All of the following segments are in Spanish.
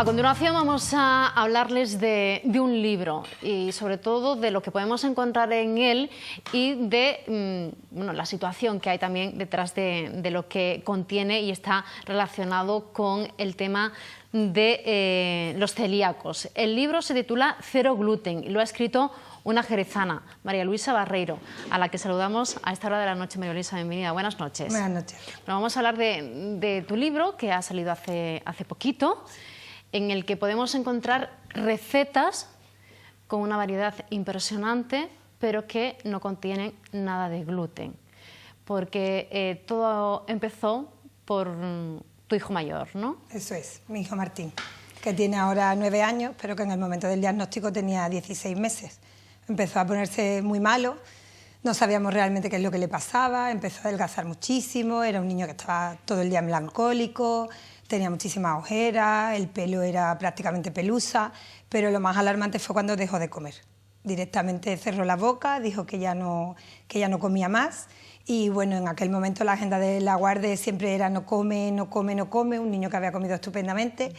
A continuación vamos a hablarles de un libro y sobre todo de lo que podemos encontrar en él y de la situación que hay también detrás de lo que contiene y está relacionado con el tema de los celíacos. El libro se titula Cero gluten y lo ha escrito una jerezana, María Luisa Barreiro, a la que saludamos a esta hora de la noche. María Luisa, bienvenida. Buenas noches. Buenas noches. Bueno, vamos a hablar de tu libro, que ha salido hace poquito, en el que podemos encontrar recetas con una variedad impresionante, pero que no contienen nada de gluten. Porque todo empezó por tu hijo mayor, ¿no? Eso es, mi hijo Martín, que tiene ahora 9 años, pero que en el momento del diagnóstico tenía 16 meses. Empezó a ponerse muy malo, no sabíamos realmente qué es lo que le pasaba, empezó a adelgazar muchísimo, era un niño que estaba todo el día melancólico, tenía muchísimas ojeras, el pelo era prácticamente pelusa, pero lo más alarmante fue cuando dejó de comer. Directamente cerró la boca, dijo que ya no comía más. Y bueno, en aquel momento la agenda de la guardia siempre era no come, no come, no come, un niño que había comido estupendamente.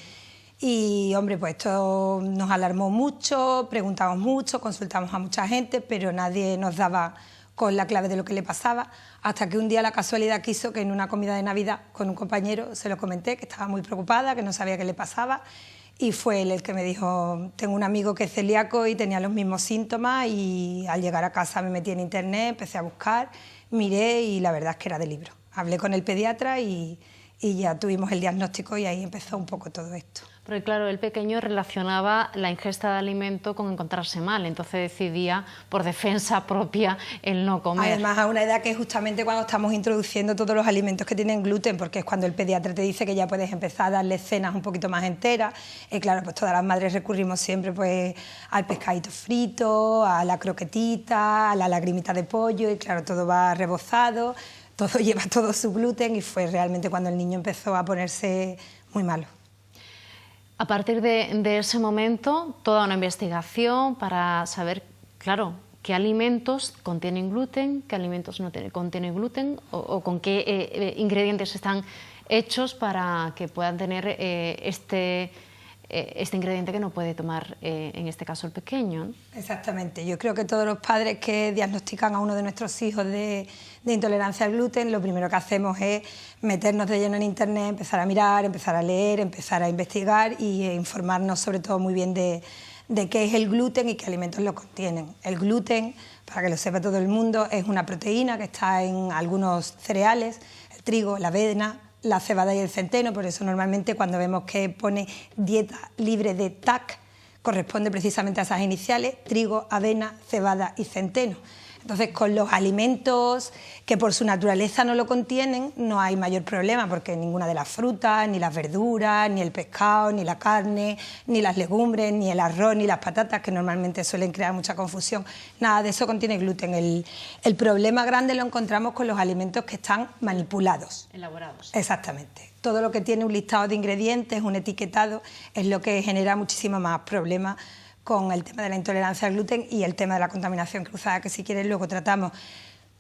Y hombre, pues esto nos alarmó mucho, preguntamos mucho, consultamos a mucha gente, pero nadie nos daba con la clave de lo que le pasaba, hasta que un día la casualidad quiso que en una comida de Navidad con un compañero se lo comenté, que estaba muy preocupada, que no sabía qué le pasaba, y fue él el que me dijo: tengo un amigo que es celíaco y tenía los mismos síntomas, y al llegar a casa me metí en internet, empecé a buscar, miré y la verdad es que era de libro. Hablé con el pediatra y ya tuvimos el diagnóstico y ahí empezó un poco todo esto. Porque claro, el pequeño relacionaba la ingesta de alimento con encontrarse mal, entonces decidía por defensa propia el no comer. Además, a una edad que es justamente cuando estamos introduciendo todos los alimentos que tienen gluten, porque es cuando el pediatra te dice que ya puedes empezar a darle cenas un poquito más enteras. Y claro, pues todas las madres recurrimos siempre pues al pescadito frito, a la croquetita, a la lagrimita de pollo, y claro, todo va rebozado, todo lleva todo su gluten, y fue realmente cuando el niño empezó a ponerse muy malo. A partir de ese momento, toda una investigación para saber, claro, qué alimentos contienen gluten, qué alimentos no contienen gluten o con qué ingredientes están hechos para que puedan tener este ingrediente que no puede tomar, en este caso, el pequeño, ¿no? Exactamente. Yo creo que todos los padres que diagnostican a uno de nuestros hijos de intolerancia al gluten, lo primero que hacemos es meternos de lleno en internet, empezar a mirar, empezar a leer, empezar a investigar y informarnos sobre todo muy bien de qué es el gluten y qué alimentos lo contienen. El gluten, para que lo sepa todo el mundo, es una proteína que está en algunos cereales, el trigo, la avena, la cebada y el centeno. Por eso normalmente cuando vemos que pone dieta libre de TAC, corresponde precisamente a esas iniciales: trigo, avena, cebada y centeno. Entonces, con los alimentos que por su naturaleza no lo contienen, no hay mayor problema, porque ninguna de las frutas, ni las verduras, ni el pescado, ni la carne, ni las legumbres, ni el arroz, ni las patatas, que normalmente suelen crear mucha confusión, nada de eso contiene gluten. El problema grande lo encontramos con los alimentos que están manipulados. Elaborados. Exactamente. Todo lo que tiene un listado de ingredientes, un etiquetado, es lo que genera muchísimo más problemas con el tema de la intolerancia al gluten y el tema de la contaminación cruzada, que si quieres luego tratamos.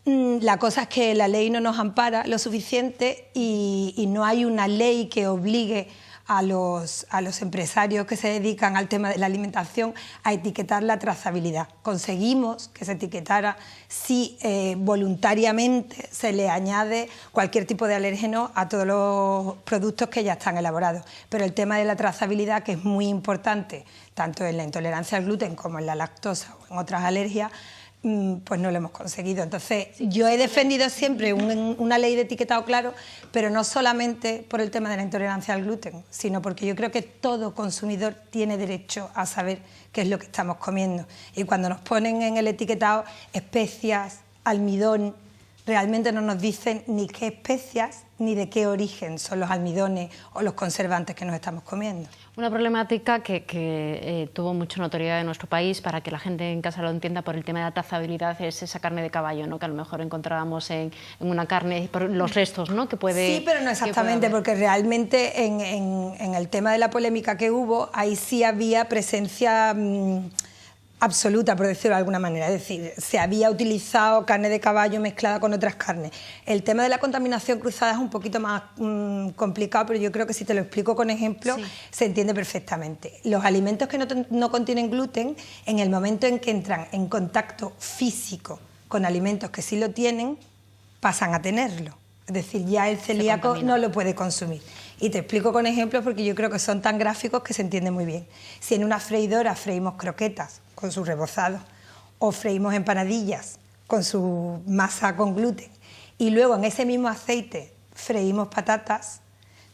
La cosa es que la ley no nos ampara lo suficiente y no hay una ley que obligue a los empresarios que se dedican al tema de la alimentación a etiquetar la trazabilidad. Conseguimos que se etiquetara si voluntariamente se le añade cualquier tipo de alérgeno a todos los productos que ya están elaborados. Pero el tema de la trazabilidad, que es muy importante, tanto en la intolerancia al gluten como en la lactosa o en otras alergias, pues no lo hemos conseguido. Entonces, yo he defendido siempre una ley de etiquetado claro, pero no solamente por el tema de la intolerancia al gluten, sino porque yo creo que todo consumidor tiene derecho a saber qué es lo que estamos comiendo. Y cuando nos ponen en el etiquetado especias, almidón, realmente no nos dicen ni qué especias ni de qué origen son los almidones o los conservantes que nos estamos comiendo. Una problemática que tuvo mucha notoriedad en nuestro país, para que la gente en casa lo entienda, por el tema de la trazabilidad, es esa carne de caballo, ¿no?, que a lo mejor encontrábamos en una carne, por los restos, ¿no?, que puede... Sí, pero no exactamente, porque realmente en el tema de la polémica que hubo, ahí sí había presencia absoluta, por decirlo de alguna manera. Es decir, se había utilizado carne de caballo mezclada con otras carnes. El tema de la contaminación cruzada es un poquito más complicado, pero yo creo que si te lo explico con ejemplos, sí, se entiende perfectamente. Los alimentos que no contienen gluten, en el momento en que entran en contacto físico con alimentos que sí lo tienen, pasan a tenerlo. Es decir, ya el celíaco no lo puede consumir. Y te explico con ejemplos porque yo creo que son tan gráficos que se entiende muy bien. Si en una freidora freímos croquetas con su rebozado, o freímos empanadillas con su masa con gluten, y luego en ese mismo aceite freímos patatas,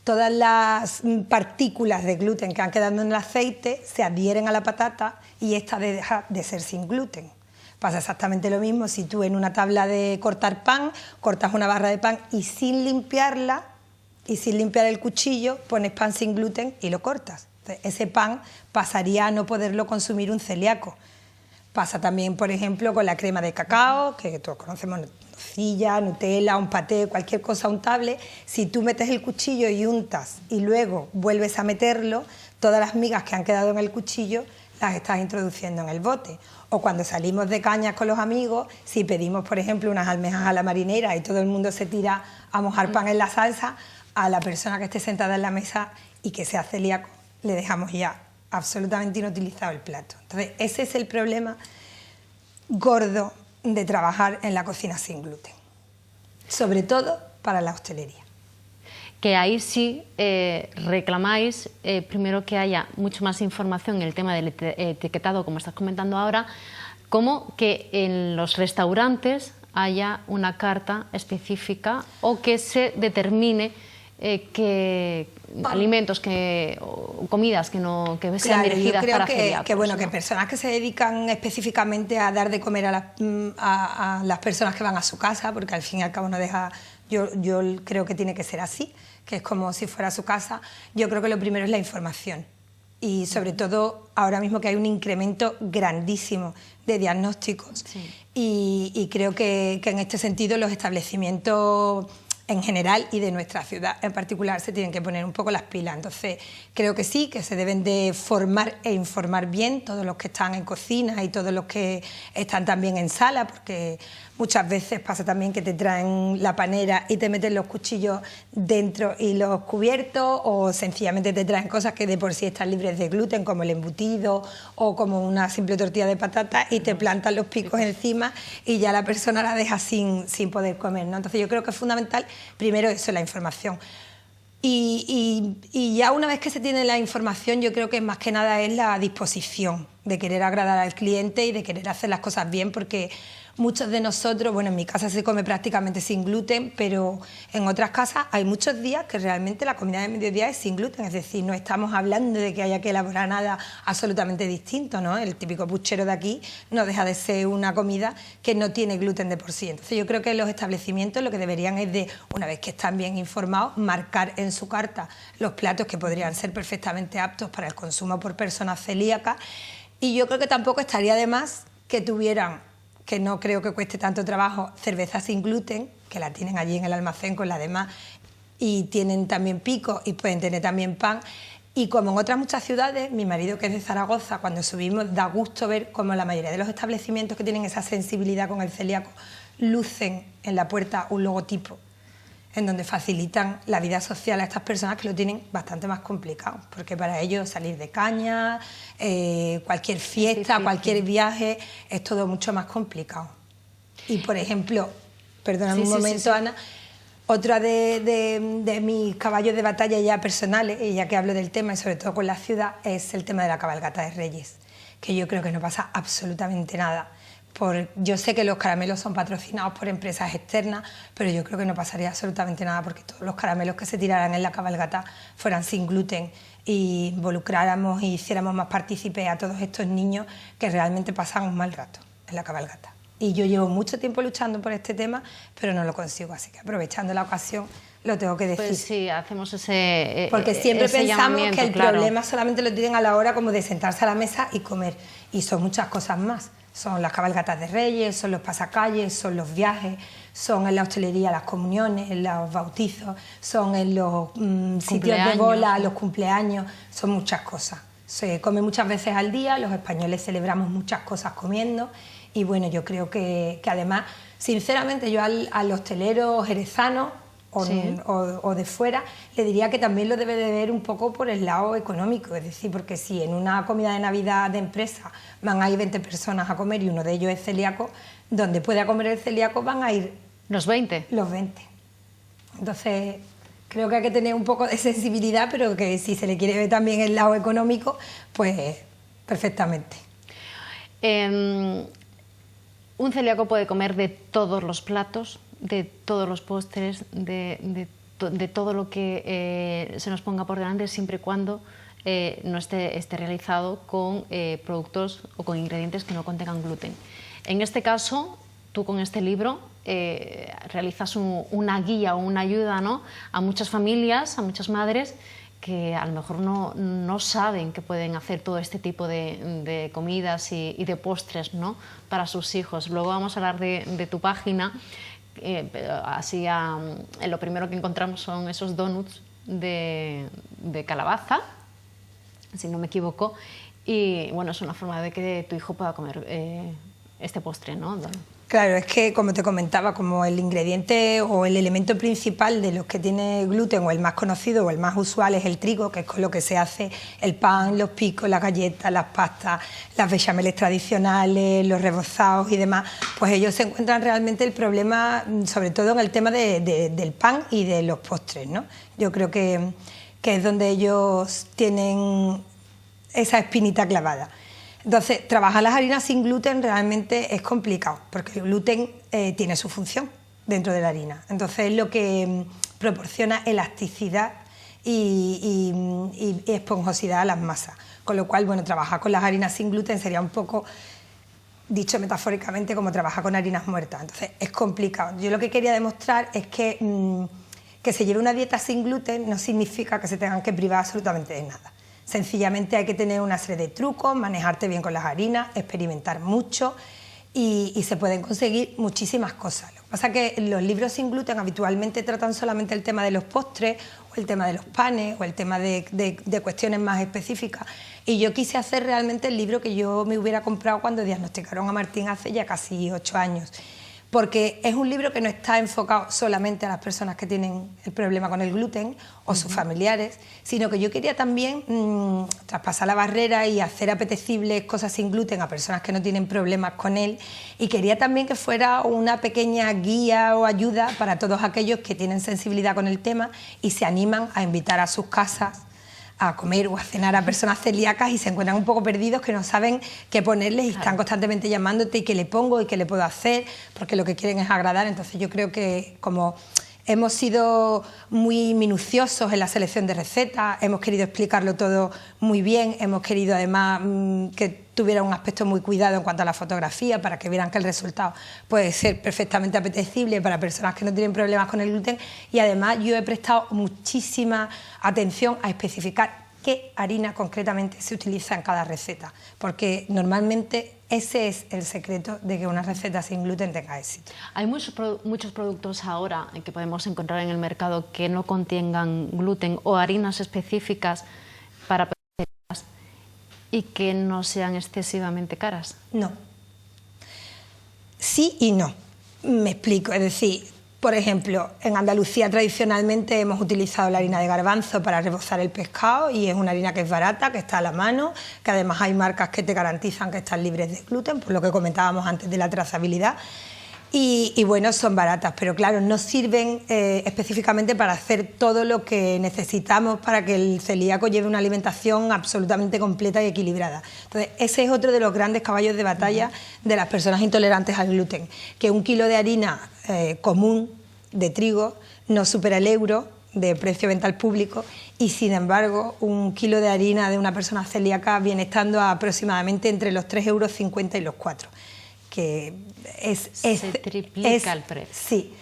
todas las partículas de gluten que han quedado en el aceite se adhieren a la patata y esta deja de ser sin gluten. Pasa exactamente lo mismo si tú en una tabla de cortar pan, cortas una barra de pan y sin limpiarla y sin limpiar el cuchillo pones pan sin gluten y lo cortas. Entonces, ese pan pasaría a no poderlo consumir un celíaco. Pasa también, por ejemplo, con la crema de cacao, que todos conocemos, nocilla, Nutella, un paté, cualquier cosa untable. Si tú metes el cuchillo y untas y luego vuelves a meterlo, todas las migas que han quedado en el cuchillo las estás introduciendo en el bote. O cuando salimos de cañas con los amigos, si pedimos, por ejemplo, unas almejas a la marinera y todo el mundo se tira a mojar pan en la salsa, a la persona que esté sentada en la mesa y que sea celíaco, le dejamos ya absolutamente inutilizado el plato. Entonces, ese es el problema gordo de trabajar en la cocina sin gluten, sobre todo para la hostelería. Que ahí sí reclamáis primero que haya mucho más información en el tema del etiquetado, como estás comentando ahora, como que en los restaurantes haya una carta específica o que se determine que alimentos o comidas que sean dirigidas para celíacos. Bueno, que personas que se dedican específicamente a dar de comer a las personas que van a su casa, porque al fin y al cabo no deja... Yo creo que tiene que ser así, que es como si fuera su casa. Yo creo que lo primero es la información y sobre todo ahora mismo que hay un incremento grandísimo de diagnósticos, sí, y creo que en este sentido los establecimientos en general y de nuestra ciudad en particular se tienen que poner un poco las pilas. Entonces creo que sí, que se deben de formar e informar bien todos los que están en cocina y todos los que están también en sala, porque muchas veces pasa también que te traen la panera y te meten los cuchillos dentro y los cubiertos, o sencillamente te traen cosas que de por sí están libres de gluten, como el embutido o como una simple tortilla de patata, y te plantan los picos encima y ya la persona la deja sin poder comer, ¿no? Entonces yo creo que es fundamental primero eso, la información. Y ya una vez que se tiene la información, yo creo que más que nada es la disposición de querer agradar al cliente y de querer hacer las cosas bien, porque muchos de nosotros, bueno, en mi casa se come prácticamente sin gluten, pero en otras casas hay muchos días que realmente la comida de mediodía es sin gluten, es decir, no estamos hablando de que haya que elaborar nada absolutamente distinto, ¿no? El típico puchero de aquí no deja de ser una comida que no tiene gluten de por sí. Entonces yo creo que los establecimientos lo que deberían es de, una vez que están bien informados, marcar en su carta los platos que podrían ser perfectamente aptos para el consumo por personas celíacas, y yo creo que tampoco estaría de más que tuvieran, que no creo que cueste tanto trabajo, cerveza sin gluten, que la tienen allí en el almacén con la demás, y tienen también picos y pueden tener también pan. Y como en otras muchas ciudades, mi marido, que es de Zaragoza, cuando subimos da gusto ver cómo la mayoría de los establecimientos que tienen esa sensibilidad con el celíaco lucen en la puerta un logotipo en donde facilitan la vida social a estas personas que lo tienen bastante más complicado, porque para ellos salir de caña, cualquier fiesta, cualquier viaje, es todo mucho más complicado. Y por ejemplo, perdóname un momento, Ana, otra de mis caballos de batalla ya personales, y ya que hablo del tema y sobre todo con la ciudad, es el tema de la cabalgata de Reyes, que yo creo que no pasa absolutamente nada. Yo sé que los caramelos son patrocinados por empresas externas, pero yo creo que no pasaría absolutamente nada porque todos los caramelos que se tiraran en la cabalgata fueran sin gluten y involucráramos y hiciéramos más partícipes a todos estos niños que realmente pasan un mal rato en la cabalgata. Y yo llevo mucho tiempo luchando por este tema, pero no lo consigo, así que aprovechando la ocasión lo tengo que decir. Pues sí, hacemos ese porque siempre pensamos que el problema solamente lo tienen a la hora como de sentarse a la mesa y comer, y son muchas cosas más. Son las cabalgatas de Reyes, son los pasacalles, son los viajes, son en la hostelería las comuniones, los bautizos, son en los sitios de bola, los cumpleaños, son muchas cosas. Se come muchas veces al día, los españoles celebramos muchas cosas comiendo y bueno, yo creo que además, sinceramente, yo al hostelero jerezano o de fuera le diría que también lo debe de ver un poco por el lado económico, es decir, porque si en una comida de Navidad de empresa van a ir 20 personas a comer y uno de ellos es celíaco, donde pueda comer el celíaco van a ir los 20. Los 20. Entonces, creo que hay que tener un poco de sensibilidad, pero que si se le quiere ver también el lado económico, pues perfectamente. Un celíaco puede comer de todos los platos, de todos los postres, de todo lo que se nos ponga por delante, siempre y cuando no esté realizado con productos o con ingredientes que no contengan gluten. En este caso, tú con este libro realizas una guía o una ayuda, ¿no?, a muchas familias, a muchas madres que a lo mejor no saben que pueden hacer todo este tipo de comidas y de postres, ¿no?, para sus hijos. Luego vamos a hablar de tu página. Lo primero que encontramos son esos donuts de calabaza, si no me equivoco, y bueno, es una forma de que tu hijo pueda comer este postre, ¿no? Claro, es que como te comentaba, como el ingrediente o el elemento principal de los que tiene gluten, o el más conocido o el más usual, es el trigo, que es con lo que se hace el pan, los picos, las galletas, las pastas, las bechameles tradicionales, los rebozados y demás, pues ellos se encuentran realmente el problema, sobre todo en el tema del pan y de los postres, ¿no? Yo creo que es donde ellos tienen esa espinita clavada. Entonces, trabajar las harinas sin gluten realmente es complicado, porque el gluten tiene su función dentro de la harina. Entonces, es lo que proporciona elasticidad y esponjosidad a las masas. Con lo cual, bueno, trabajar con las harinas sin gluten sería un poco, dicho metafóricamente, como trabajar con harinas muertas. Entonces, es complicado. Yo lo que quería demostrar es que se lleve una dieta sin gluten no significa que se tengan que privar absolutamente de nada. Sencillamente hay que tener una serie de trucos, manejarte bien con las harinas, experimentar mucho y se pueden conseguir muchísimas cosas. Lo que pasa es que los libros sin gluten habitualmente tratan solamente el tema de los postres o el tema de los panes o el tema de cuestiones más específicas. Y yo quise hacer realmente el libro que yo me hubiera comprado cuando diagnosticaron a Martín hace ya casi 8 años. Porque es un libro que no está enfocado solamente a las personas que tienen el problema con el gluten o sus familiares, sino que yo quería también traspasar la barrera y hacer apetecibles cosas sin gluten a personas que no tienen problemas con él, y quería también que fuera una pequeña guía o ayuda para todos aquellos que tienen sensibilidad con el tema y se animan a invitar a sus casas a comer o a cenar a personas celíacas y se encuentran un poco perdidos, que no saben qué ponerles y están constantemente llamándote y qué le pongo y qué le puedo hacer, porque lo que quieren es agradar. Entonces yo creo que como hemos sido muy minuciosos en la selección de recetas, hemos querido explicarlo todo muy bien, hemos querido además que tuviera un aspecto muy cuidado en cuanto a la fotografía, para que vieran que el resultado puede ser perfectamente apetecible para personas que no tienen problemas con el gluten, y además yo he prestado muchísima atención a especificar qué harina concretamente se utiliza en cada receta, porque normalmente ese es el secreto de que una receta sin gluten tenga éxito. Hay muchos productos ahora que podemos encontrar en el mercado que no contengan gluten o harinas específicas para personas y que no sean excesivamente caras. No. Sí y no. Me explico. Es decir, por ejemplo, en Andalucía tradicionalmente hemos utilizado la harina de garbanzo para rebozar el pescado, y es una harina que es barata, que está a la mano, que además hay marcas que te garantizan que están libres de gluten, por lo que comentábamos antes de la trazabilidad. Y bueno, son baratas, pero claro, no sirven específicamente para hacer todo lo que necesitamos para que el celíaco lleve una alimentación absolutamente completa y equilibrada. Entonces, ese es otro de los grandes caballos de batalla de las personas intolerantes al gluten, que 1 kilo de harina común de trigo no supera el euro de precio de venta al público, y sin embargo 1 kilo de harina de una persona celíaca viene estando aproximadamente entre los 3,50 € y los 4. Que se triplica el precio. Sí.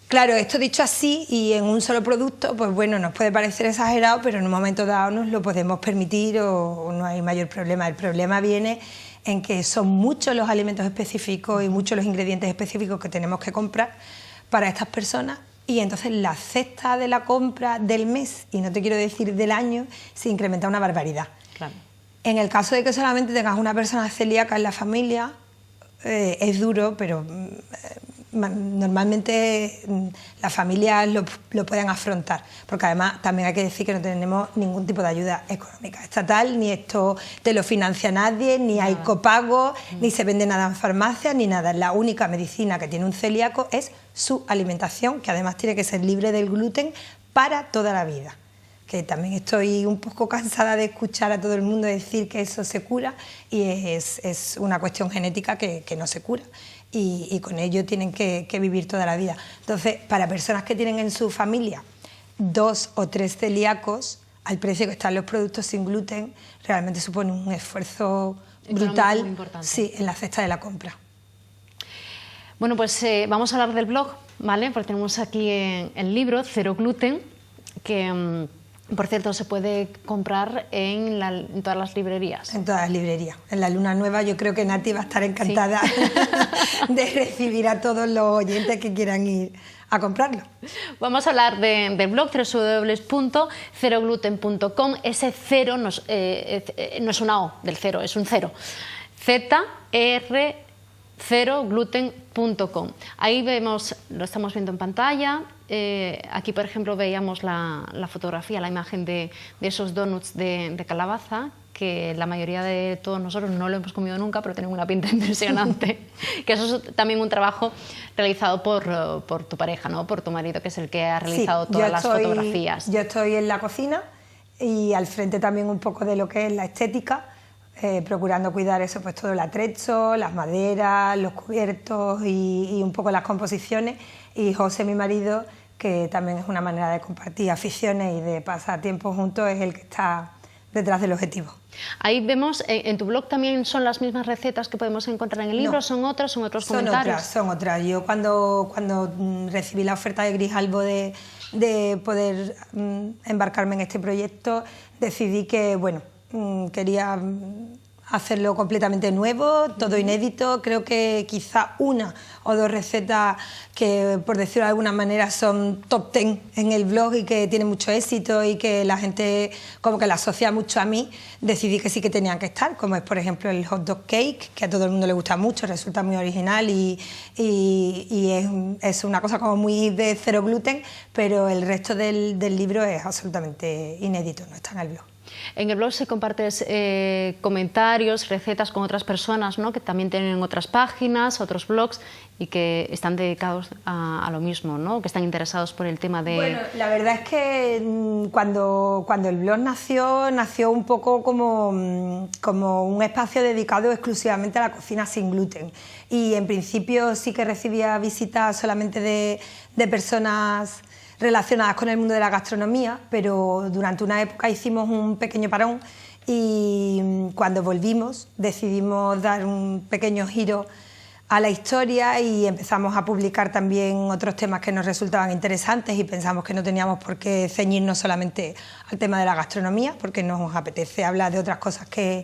Claro, esto dicho así y en un solo producto, pues bueno, nos puede parecer exagerado, pero en un momento dado nos lo podemos permitir o no hay mayor problema. El problema viene en que son muchos los alimentos específicos y muchos los ingredientes específicos que tenemos que comprar para estas personas, y entonces la cesta de la compra del mes, y no te quiero decir del año, se incrementa una barbaridad. Claro. En el caso de que solamente tengas una persona celíaca en la familia, es duro, pero normalmente las familias lo pueden afrontar, porque además también hay que decir que no tenemos ningún tipo de ayuda económica estatal, ni esto te lo financia nadie, ni hay copago, ni se vende nada en farmacias, ni nada. La única medicina que tiene un celíaco es su alimentación, que además tiene que ser libre del gluten para toda la vida. Que también estoy un poco cansada de escuchar a todo el mundo decir que eso se cura, y es una cuestión genética que no se cura, y con ello tienen que vivir toda la vida. Entonces, para personas que tienen en su familia 2 o 3 celíacos, al precio que están los productos sin gluten, realmente supone un esfuerzo brutal, sí, en la cesta de la compra. Bueno, pues vamos a hablar del blog, ¿vale? Porque tenemos aquí el libro Cero Gluten, que por cierto se puede comprar en todas las librerías. En todas las librerías. En la Luna Nueva yo creo que Nati va a estar encantada, sí, de recibir a todos los oyentes que quieran ir a comprarlo. Vamos a hablar del blog www.cerogluten.com. Ese cero no es una O del cero, es un cero. cerogluten.com. Ahí vemos, lo estamos viendo en pantalla. Aquí, por ejemplo, veíamos la fotografía, la imagen de esos donuts de calabaza, que la mayoría de todos nosotros no lo hemos comido nunca, pero tienen una pinta impresionante. Que eso es también un trabajo realizado por tu pareja, ¿no? Por tu marido, que es el que ha realizado todas las fotografías. Yo estoy en la cocina y al frente también un poco de lo que es la estética, procurando cuidar eso, pues todo el atrecho, las maderas, los cubiertos y un poco las composiciones. Y José, mi marido, que también es una manera de compartir aficiones y de pasar tiempo juntos, es el que está detrás del objetivo. Ahí vemos, en tu blog también son las mismas recetas que podemos encontrar en el libro. No, ¿son otros comentarios? Son otras. Yo cuando recibí la oferta de Grijalbo de poder embarcarme en este proyecto, decidí que, bueno, quería hacerlo completamente nuevo, todo inédito. Creo que quizá 1 o 2 recetas que, por decirlo de alguna manera, son top 10 en el blog y que tienen mucho éxito y que la gente como que la asocia mucho a mí, decidí que sí que tenían que estar, como es por ejemplo el hot dog cake, que a todo el mundo le gusta mucho, resulta muy original y es una cosa como muy de cero gluten, pero el resto del libro es absolutamente inédito, no está en el blog. En el blog se compartes comentarios, recetas con otras personas, ¿no? Que también tienen otras páginas, otros blogs y que están dedicados a lo mismo, ¿no? Que están interesados por el tema de... Bueno, la verdad es que cuando el blog nació un poco como un espacio dedicado exclusivamente a la cocina sin gluten, y en principio sí que recibía visitas solamente de personas relacionadas con el mundo de la gastronomía, pero durante una época hicimos un pequeño parón y cuando volvimos decidimos dar un pequeño giro a la historia y empezamos a publicar también otros temas que nos resultaban interesantes, y pensamos que no teníamos por qué ceñirnos solamente al tema de la gastronomía, porque nos apetece hablar de otras cosas que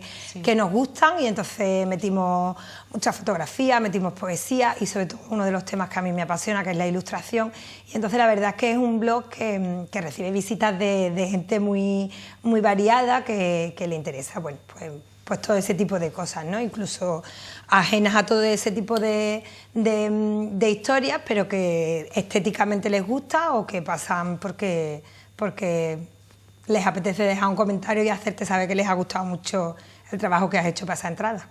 nos gustan, y entonces metimos mucha fotografía, metimos poesía y sobre todo uno de los temas que a mí me apasiona, que es la ilustración. Y entonces la verdad es que es un blog que recibe visitas de gente muy variada que le interesa, bueno, pues todo ese tipo de cosas, ¿no? Incluso ajenas a todo ese tipo de historias, pero que estéticamente les gusta o que pasan porque les apetece dejar un comentario y hacerte saber que les ha gustado mucho el trabajo que has hecho para esa entrada.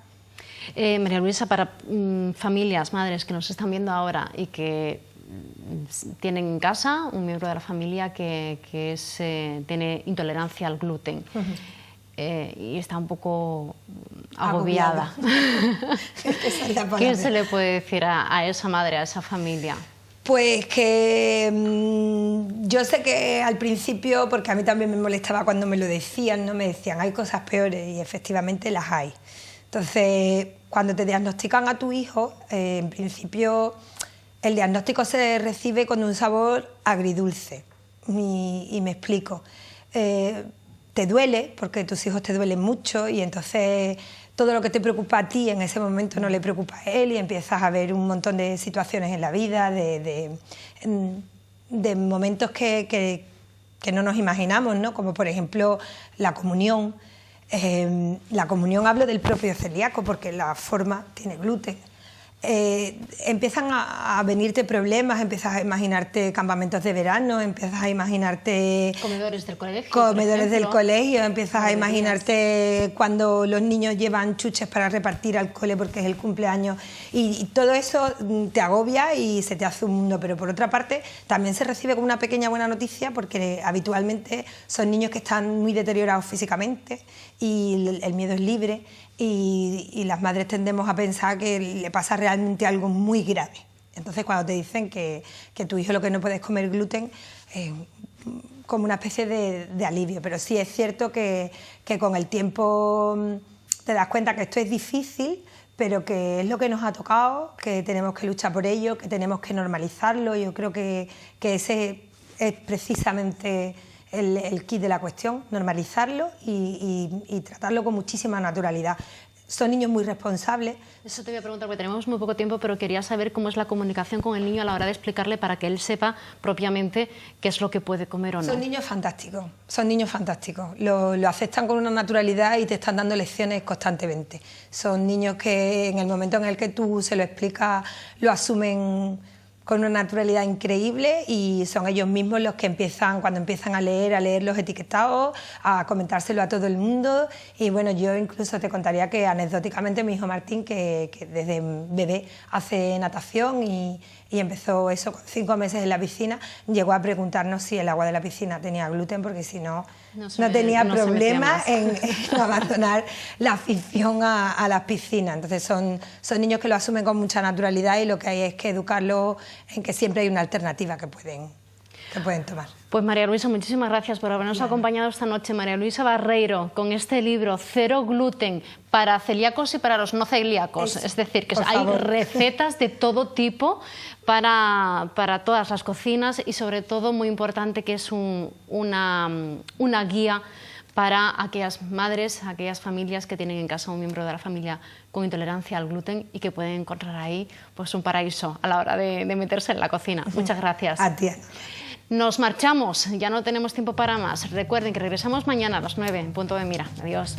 María Luisa, para familias, madres que nos están viendo ahora y que tienen en casa un miembro de la familia que tiene intolerancia al gluten, y está un poco agobiada. ¿Qué se le puede decir a esa madre, a esa familia? Pues que yo sé que al principio, porque a mí también me molestaba cuando me lo decían, no me decían hay cosas peores, y efectivamente las hay. Entonces, cuando te diagnostican a tu hijo, en principio el diagnóstico se recibe con un sabor agridulce, y me explico. Te duele, porque tus hijos te duelen mucho, y entonces todo lo que te preocupa a ti en ese momento no le preocupa a él, y empiezas a ver un montón de situaciones en la vida, de momentos que no nos imaginamos, ¿no? Como por ejemplo la comunión, La comunión hablo del propio celíaco, porque la forma tiene gluten. Empiezan a venirte problemas, empiezas a imaginarte campamentos de verano, empiezas a imaginarte comedores del colegio, empiezas a imaginarte cuando los niños llevan chuches para repartir al cole porque es el cumpleaños, y todo eso te agobia y se te hace un mundo. Pero por otra parte también se recibe como una pequeña buena noticia, porque habitualmente son niños que están muy deteriorados físicamente y el miedo es libre, y las madres tendemos a pensar que le pasa realmente algo muy grave. Entonces, cuando te dicen que tu hijo lo que no puede es comer gluten, como una especie de alivio. Pero sí es cierto que con el tiempo te das cuenta que esto es difícil, pero que es lo que nos ha tocado, que tenemos que luchar por ello, que tenemos que normalizarlo. Yo creo que ese es precisamente el kit de la cuestión, normalizarlo y tratarlo con muchísima naturalidad. Son niños muy responsables. Eso te voy a preguntar, porque tenemos muy poco tiempo, pero quería saber cómo es la comunicación con el niño a la hora de explicarle, para que él sepa propiamente qué es lo que puede comer o no. Son niños fantásticos, son niños fantásticos. Lo aceptan con una naturalidad y te están dando lecciones constantemente. Son niños que en el momento en el que tú se lo explicas lo asumen con una naturalidad increíble, y son ellos mismos los que cuando empiezan a leer los etiquetados, a comentárselo a todo el mundo. Y bueno, yo incluso te contaría que anecdóticamente mi hijo Martín, que desde bebé hace natación y empezó eso con 5 meses en la piscina, llegó a preguntarnos si el agua de la piscina tenía gluten, porque si no tenía problema en abandonar la afición a las piscinas. Entonces son niños que lo asumen con mucha naturalidad, y lo que hay es que educarlos en que siempre hay una alternativa que pueden tomar. Pues María Luisa, muchísimas gracias por habernos acompañado esta noche. María Luisa Barreiro, con este libro Cero Gluten para celíacos y para los no celíacos. Es decir, que hay recetas de todo tipo para todas las cocinas, y sobre todo, muy importante, que es una guía para aquellas madres, aquellas familias que tienen en casa un miembro de la familia con intolerancia al gluten, y que pueden encontrar ahí pues un paraíso a la hora de meterse en la cocina. Muchas gracias. A ti. Nos marchamos, ya no tenemos tiempo para más. Recuerden que regresamos mañana a las 9 en Punto de Mira. Adiós.